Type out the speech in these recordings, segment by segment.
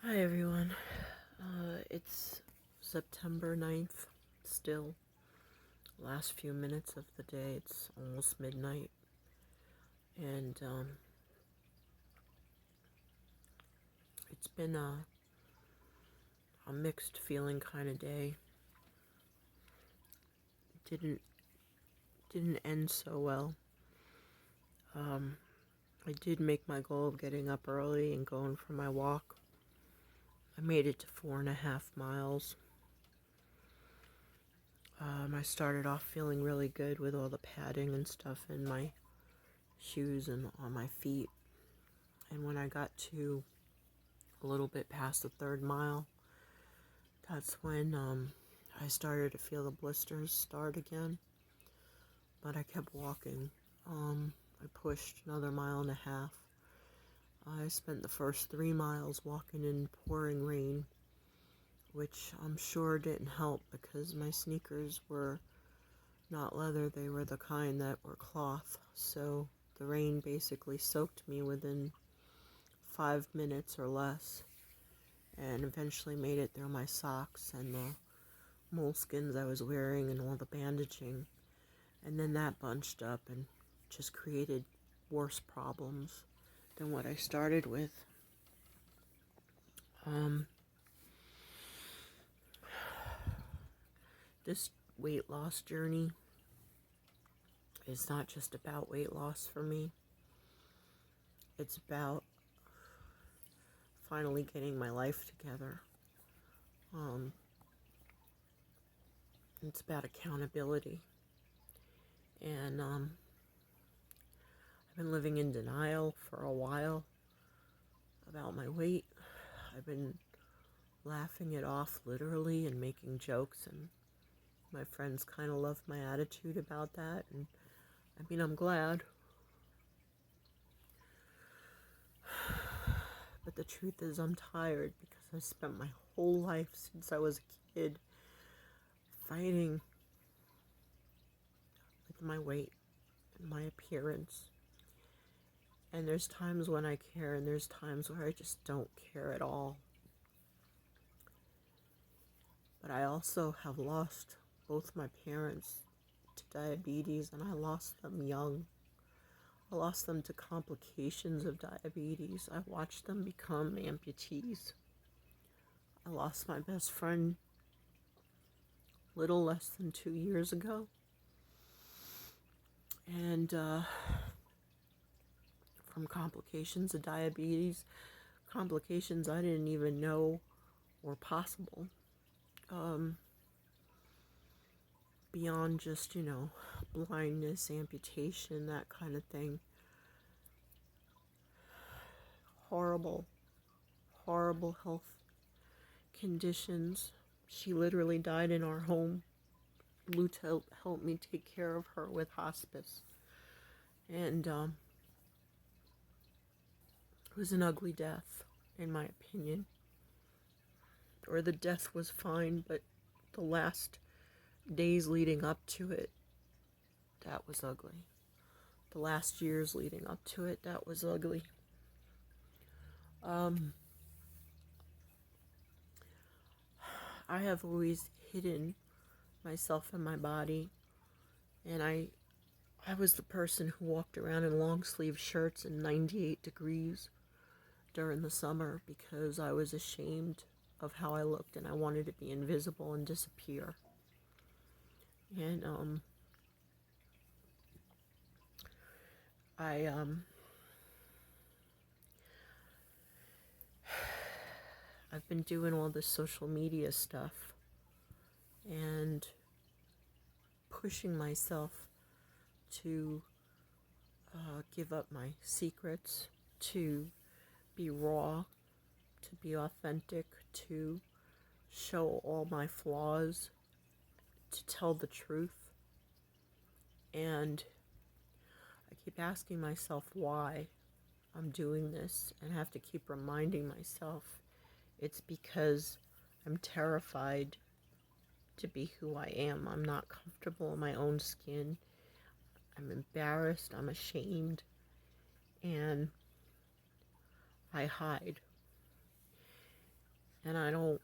Hi everyone. It's September 9th, still. Last few minutes of the day, it's almost midnight. And it's been a mixed feeling kind of day. Didn't end so well. I did make my goal of getting up early and going for my walk. I made it to 4.5 miles. I started off feeling really good with all the padding and stuff in my shoes and on my feet. And when I got to a little bit past the 3rd mile, that's when I started to feel the blisters start again. But I kept walking. I pushed another 1.5 miles. I spent the first 3 miles walking in pouring rain, which I'm sure didn't help because my sneakers were not leather. They were the kind that were cloth. So the rain basically soaked me within 5 minutes or less, and eventually made it through my socks and the moleskins I was wearing and all the bandaging. And then that bunched up and just created worse problems than what I started with. This weight loss journey is not just about weight loss for me. It's about finally getting my life together. It's about accountability. And I've been living in denial for a while about my weight. I've been laughing it off literally and making jokes, and my friends kind of love my attitude about that, and I mean, I'm glad. But the truth is I'm tired because I spent my whole life since I was a kid fighting with my weight and my appearance. And there's times when I care, and there's times where I just don't care at all. But I also have lost both my parents to diabetes, and I lost them young. I lost them to complications of diabetes. I watched them become amputees. I lost my best friend little less than 2 years ago. And from complications of diabetes, complications I didn't even know were possible. Beyond just, blindness, amputation, that kind of thing. Horrible, horrible health conditions. She literally died in our home. Lute helped me take care of her with hospice. And it was an ugly death, in my opinion. Or the death was fine, but the last days leading up to it, that was ugly. The last years leading up to it, that was ugly. I have always hidden myself and my body, and I was the person who walked around in long sleeve shirts in 98 degrees during the summer because I was ashamed of how I looked and I wanted to be invisible and disappear. And I've been doing all this social media stuff and pushing myself to give up my secrets, to be raw, to be authentic, to show all my flaws, to tell the truth. And I keep asking myself why I'm doing this, and have to keep reminding myself it's because I'm terrified to be who I am. I'm not comfortable in my own skin. I'm embarrassed, I'm ashamed, and I hide. And I don't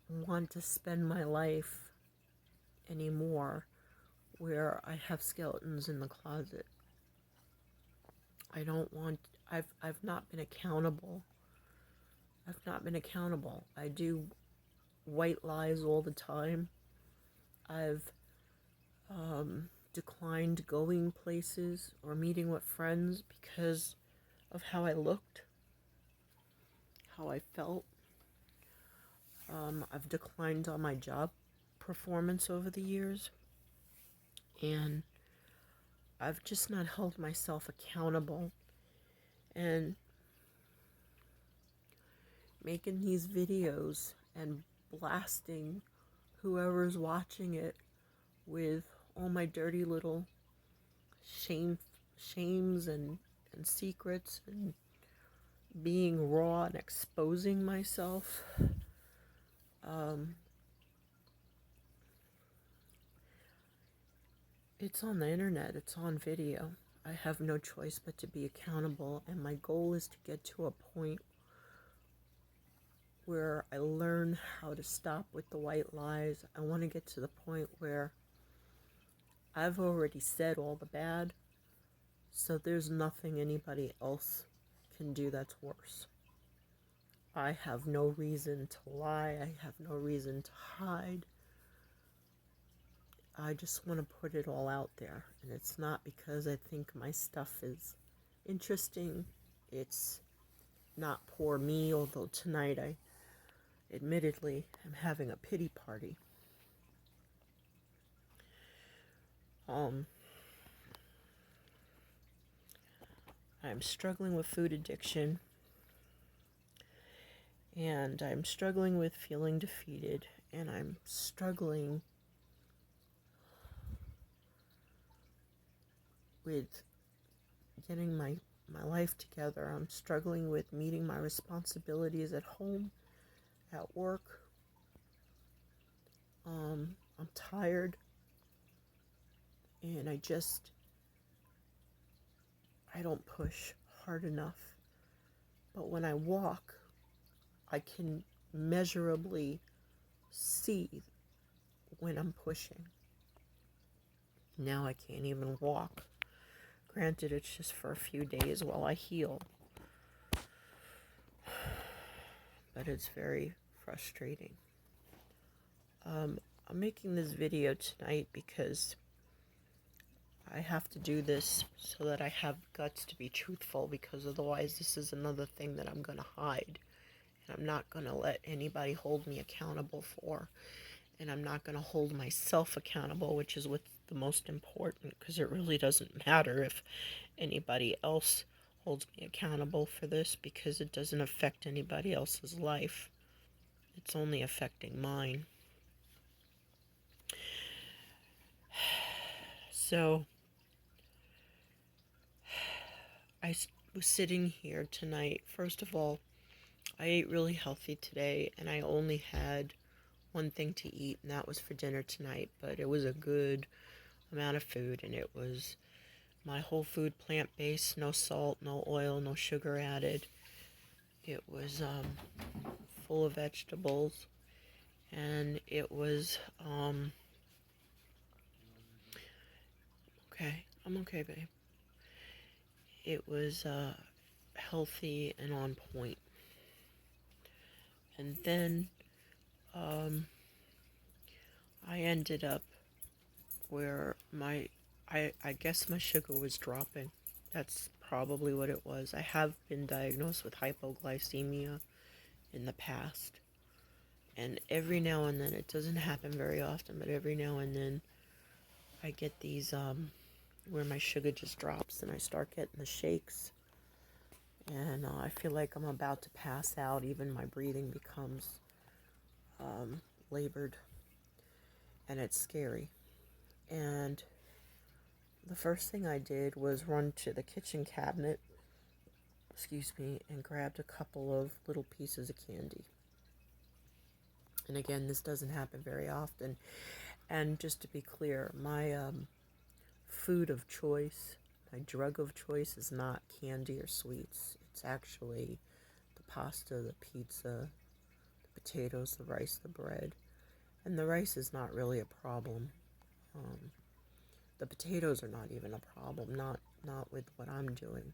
want to spend my life anymore where I have skeletons in the closet. I don't want, I've not been accountable. I've not been accountable. I do white lies all the time. I've declined going places or meeting with friends because of how I looked, how I felt. I've declined on my job performance over the years, and I've just not held myself accountable. And making these videos and blasting whoever's watching it with all my dirty little shames and secrets, and being raw and exposing myself. It's on the internet, it's on video. I have no choice but to be accountable, and my goal is to get to a point where I learn how to stop with the white lies. I want to get to the point where I've already said all the bad, so there's nothing anybody else can do that's worse. I have no reason to lie. I have no reason to hide. I just want to put it all out there. And it's not because I think my stuff is interesting. It's not poor me, although tonight I admittedly am having a pity party. I'm struggling with food addiction, and I'm struggling with feeling defeated, and I'm struggling with getting my life together. I'm struggling with meeting my responsibilities at home, at work. I'm tired, and I don't push hard enough. But when I walk, I can measurably see when I'm pushing. Now I can't even walk. Granted, it's just for a few days while I heal. But it's very frustrating. I'm making this video tonight because I have to do this so that I have guts to be truthful, because otherwise this is another thing that I'm going to hide. And I'm not going to let anybody hold me accountable for. And I'm not going to hold myself accountable, which is what's the most important, because it really doesn't matter if anybody else holds me accountable for this, because it doesn't affect anybody else's life. It's only affecting mine. So I was sitting here tonight. First of all, I ate really healthy today, and I only had one thing to eat, and that was for dinner tonight. But it was a good amount of food, and it was my whole food, plant-based, no salt, no oil, no sugar added. It was full of vegetables, and it was okay. I'm okay, babe. It was healthy and on point. And then I ended up where I guess my sugar was dropping. That's probably what it was. I have been diagnosed with hypoglycemia in the past. And every now and then, it doesn't happen very often, but every now and then I get these where my sugar just drops and I start getting the shakes. And I feel like I'm about to pass out. Even my breathing becomes labored. And it's scary. And the first thing I did was run to the kitchen cabinet, and grabbed a couple of little pieces of candy. And again, this doesn't happen very often. And just to be clear, my food of choice, my drug of choice is not candy or sweets. It's actually the pasta, the pizza, potatoes, the rice, the bread. And the rice is not really a problem. The potatoes are not even a problem, not with what I'm doing.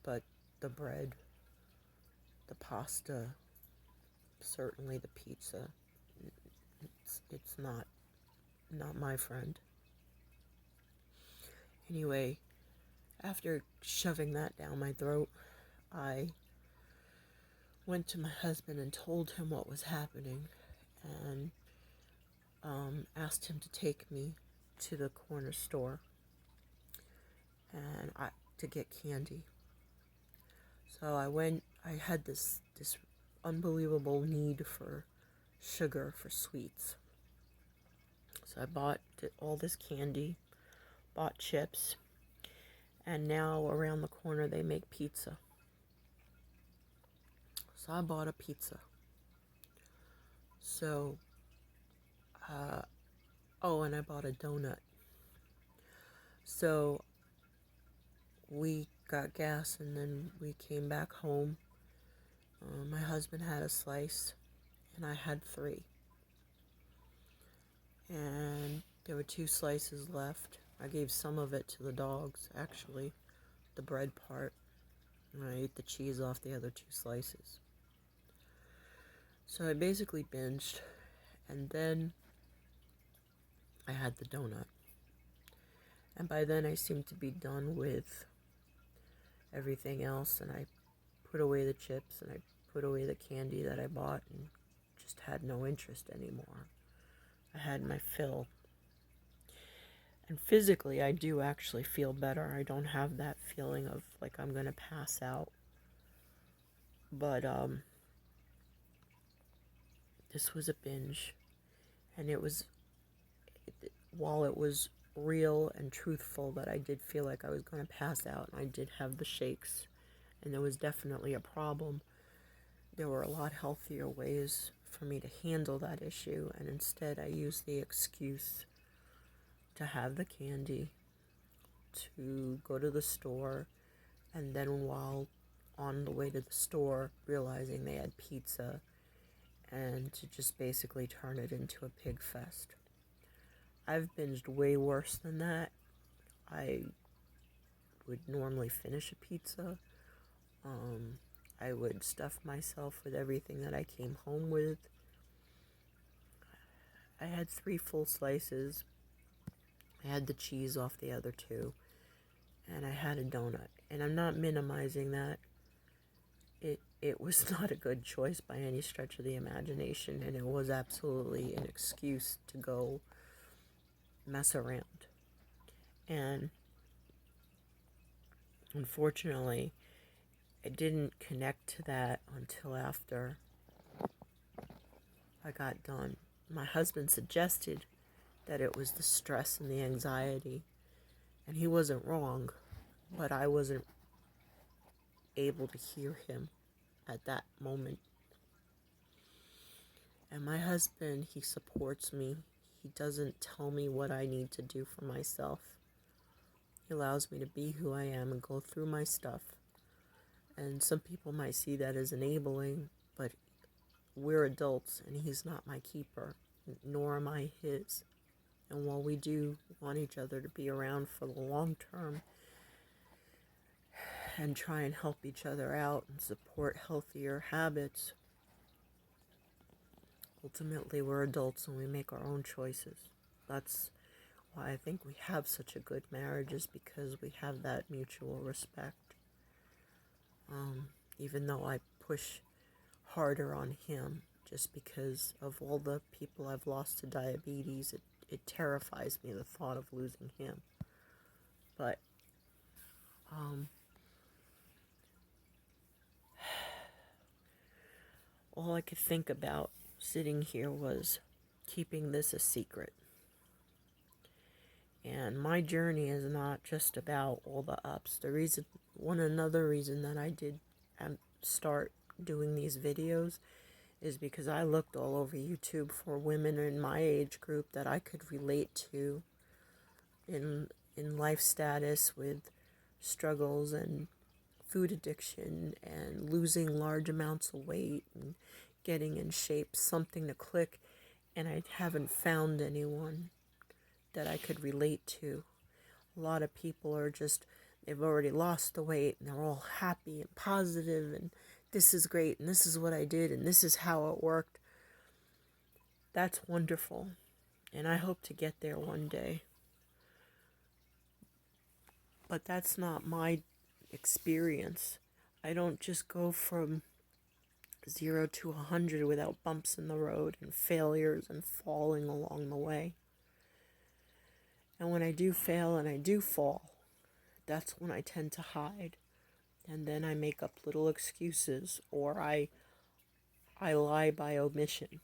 But the bread, the pasta, certainly the pizza, it's not my friend. Anyway, after shoving that down my throat, I went to my husband and told him what was happening, and asked him to take me to the corner store and to get candy. So I went. I had this unbelievable need for sugar, for sweets. So I bought all this candy, bought chips, and now around the corner they make pizza. So I bought a pizza. So, oh, and I bought a donut. So we got gas and then we came back home. My husband had a slice and I had 3. And there were 2 slices left. I gave some of it to the dogs, actually, the bread part. And I ate the cheese off the other 2 slices. So I basically binged, and then I had the donut. And by then I seemed to be done with everything else, and I put away the chips and I put away the candy that I bought and just had no interest anymore. I had my fill. And physically, I do actually feel better. I don't have that feeling of like I'm going to pass out. But this was a binge. And while it was real and truthful that I did feel like I was going to pass out, and I did have the shakes, and there was definitely a problem, there were a lot healthier ways for me to handle that issue, and instead I used the excuse to have the candy, to go to the store, and then while on the way to the store, realizing they had pizza, and to just basically turn it into a pig fest. I've binged way worse than that. I would normally finish a pizza. I would stuff myself with everything that I came home with. I had 3 full slices. I had the cheese off the other 2. And I had a donut. And I'm not minimizing that. It was not a good choice by any stretch of the imagination. And it was absolutely an excuse to go mess around. And unfortunately, I didn't connect to that until after I got done. My husband suggested that it was the stress and the anxiety, and he wasn't wrong, but I wasn't able to hear him at that moment. And my husband, he supports me. He doesn't tell me what I need to do for myself. He allows me to be who I am and go through my stuff. And some people might see that as enabling, but we're adults and he's not my keeper, nor am I his. And while we do want each other to be around for the long term and try and help each other out and support healthier habits, ultimately we're adults and we make our own choices. That's why I think we have such a good marriage, is because we have that mutual respect. Even though I push harder on him just because of all the people I've lost to diabetes, it terrifies me, the thought of losing him. But all I could think about sitting here was keeping this a secret. And my journey is not just about all the ups. Another reason that I did start doing these videos is because I looked all over YouTube for women in my age group that I could relate to in life status with struggles and food addiction and losing large amounts of weight and getting in shape, something to click, and I haven't found anyone that I could relate to. A lot of people are just, they've already lost the weight and they're all happy and positive and this is great and this is what I did and this is how it worked. That's wonderful. And I hope to get there one day. But that's not my experience. I don't just go from 0 to 100 without bumps in the road and failures and falling along the way. And when I do fail and I do fall, that's when I tend to hide. And then I make up little excuses, or I lie by omission.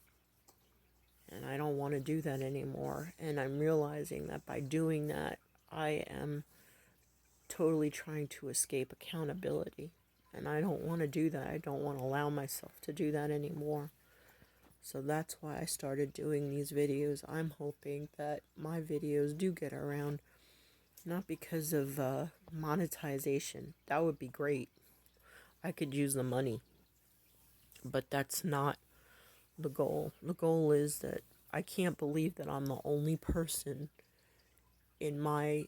And I don't want to do that anymore. And I'm realizing that by doing that, I am totally trying to escape accountability. And I don't want to do that. I don't want to allow myself to do that anymore. So that's why I started doing these videos. I'm hoping that my videos do get around. Not because of monetization. That would be great. I could use the money. But that's not the goal. The goal is that I can't believe that I'm the only person in my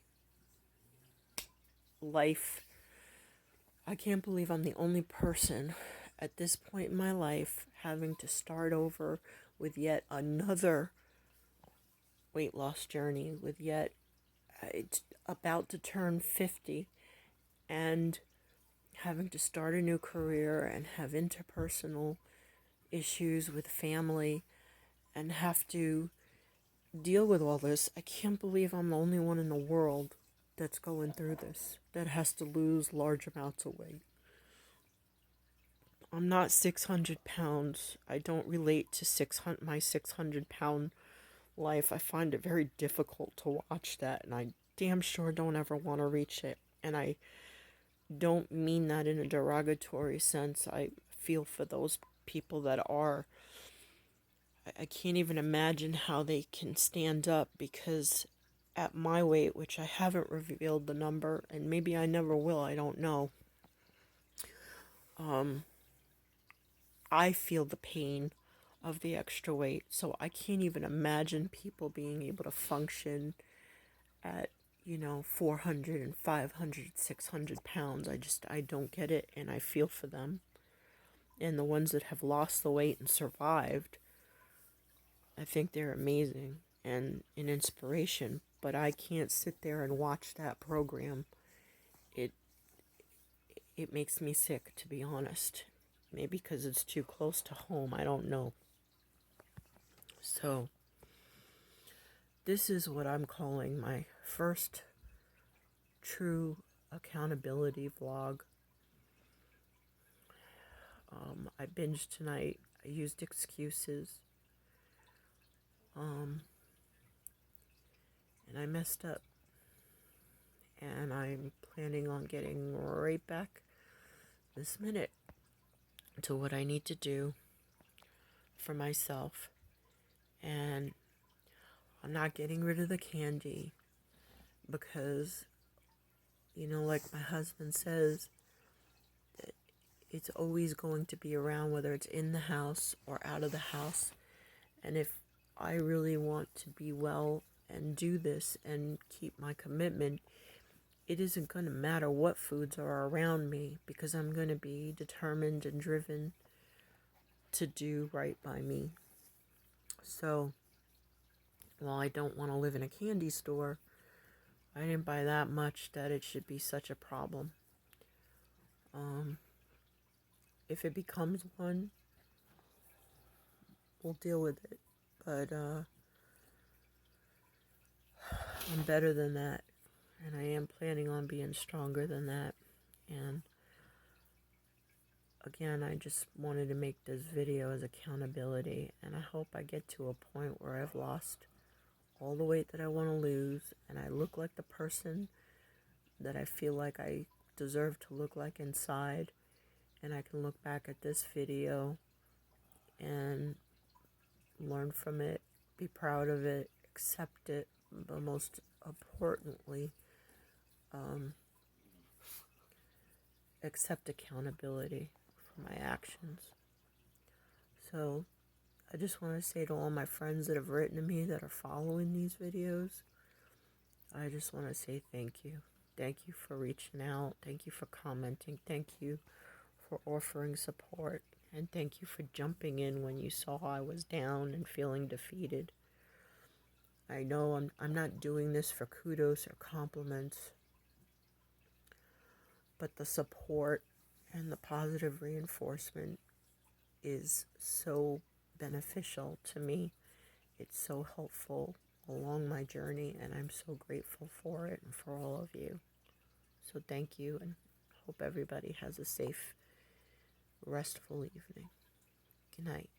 life. I can't believe I'm the only person at this point in my life having to start over with yet another weight loss journey, with yet it's about to turn 50 and having to start a new career and have interpersonal issues with family and have to deal with all this. I can't believe I'm the only one in the world that's going through this, that has to lose large amounts of weight. I'm not 600 pounds. I don't relate to my 600-pound life. I find it very difficult to watch that, and I damn sure don't ever want to reach it. And I don't mean that in a derogatory sense. I feel for those people that are. I can't even imagine how they can stand up, because at my weight, which I haven't revealed the number, and maybe I never will, I don't know, I feel the pain of the extra weight. So I can't even imagine people being able to function at 400 and 500, 600 pounds. I don't get it, and I feel for them. And the ones that have lost the weight and survived, I think they're amazing and an inspiration. But I can't sit there and watch that program. It makes me sick, to be honest. Maybe because it's too close to home, I don't know. So, this is what I'm calling my first true accountability vlog. I binged tonight. I used excuses. And I messed up. And I'm planning on getting right back this minute to what I need to do for myself. And I'm not getting rid of the candy because, like my husband says, it's always going to be around, whether it's in the house or out of the house. And if I really want to be well and do this and keep my commitment, it isn't going to matter what foods are around me, because I'm going to be determined and driven to do right by me. So, while I don't want to live in a candy store, I didn't buy that much that it should be such a problem. If it becomes one, we'll deal with it. But I'm better than that. And I am planning on being stronger than that. And again, I just wanted to make this video as accountability. And I hope I get to a point where I've lost all the weight that I want to lose. And I look like the person that I feel like I deserve to look like inside. And I can look back at this video and learn from it, be proud of it, accept it, but most importantly, accept accountability for my actions. So I just want to say to all my friends that have written to me that are following these videos, I just want to say thank you. Thank you for reaching out. Thank you for commenting. Thank you for offering support. And thank you for jumping in when you saw I was down and feeling defeated. I know I'm not doing this for kudos or compliments, but the support and the positive reinforcement is so beneficial to me. It's so helpful along my journey, and I'm so grateful for it and for all of you. So thank you, and hope everybody has a safe, restful evening. Good night.